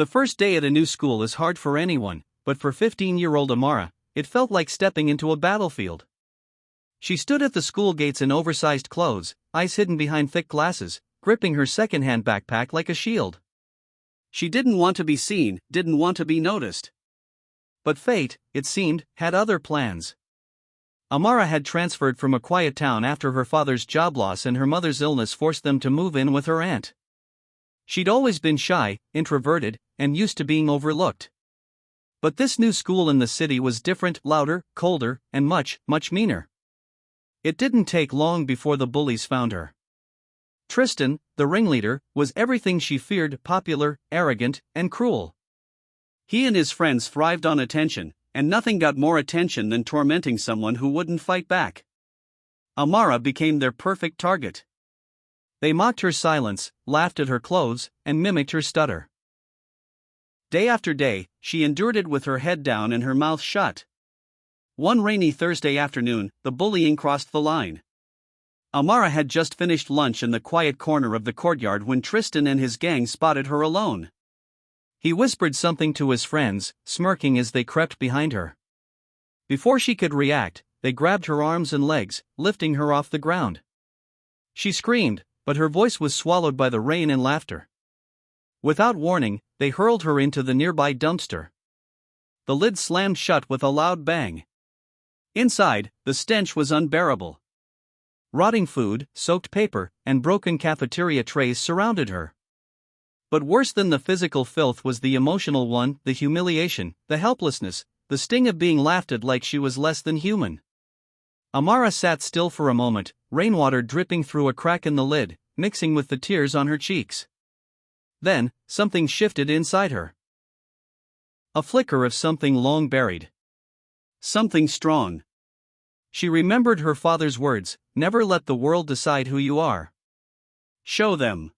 The first day at a new school is hard for anyone, but for 15-year-old Amara, it felt like stepping into a battlefield. She stood at the school gates in oversized clothes, eyes hidden behind thick glasses, gripping her second-hand backpack like a shield. She didn't want to be seen, didn't want to be noticed. But fate, it seemed, had other plans. Amara had transferred from a quiet town after her father's job loss and her mother's illness forced them to move in with her aunt. She'd always been shy, introverted, and used to being overlooked. But this new school in the city was different, louder, colder, and much, much meaner. It didn't take long before the bullies found her. Tristan, the ringleader, was everything she feared: popular, arrogant, and cruel. He and his friends thrived on attention, and nothing got more attention than tormenting someone who wouldn't fight back. Amara became their perfect target. They mocked her silence, laughed at her clothes, and mimicked her stutter. Day after day, she endured it with her head down and her mouth shut. One rainy Thursday afternoon, the bullying crossed the line. Amara had just finished lunch in the quiet corner of the courtyard when Tristan and his gang spotted her alone. He whispered something to his friends, smirking as they crept behind her. Before she could react, they grabbed her arms and legs, lifting her off the ground. She screamed, but her voice was swallowed by the rain and laughter. Without warning, they hurled her into the nearby dumpster. The lid slammed shut with a loud bang. Inside, the stench was unbearable. Rotting food, soaked paper, and broken cafeteria trays surrounded her. But worse than the physical filth was the emotional one: the humiliation, the helplessness, the sting of being laughed at like she was less than human. Amara sat still for a moment, rainwater dripping through a crack in the lid, mixing with the tears on her cheeks. Then, something shifted inside her. A flicker of something long buried. Something strong. She remembered her father's words: never let the world decide who you are. Show them.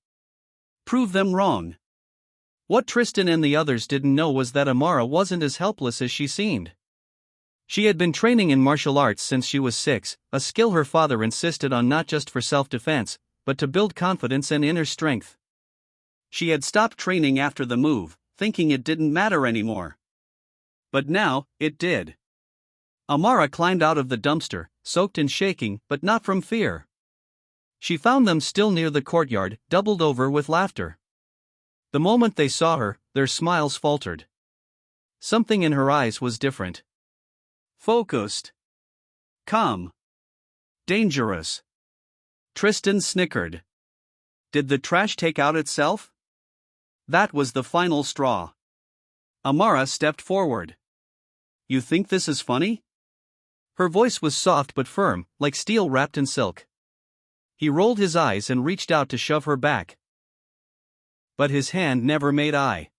Prove them wrong. What Tristan and the others didn't know was that Amara wasn't as helpless as she seemed. She had been training in martial arts since she was 6, a skill her father insisted on not just for self-defense, but to build confidence and inner strength. She had stopped training after the move, thinking it didn't matter anymore. But now, it did. Amara climbed out of the dumpster, soaked and shaking, but not from fear. She found them still near the courtyard, doubled over with laughter. The moment they saw her, their smiles faltered. Something in her eyes was different. Focused. Calm. Dangerous. Tristan snickered. Did the trash take out itself? That was the final straw. Amara stepped forward. You think this is funny? Her voice was soft but firm, like steel wrapped in silk. He rolled his eyes and reached out to shove her back. But his hand never made eye.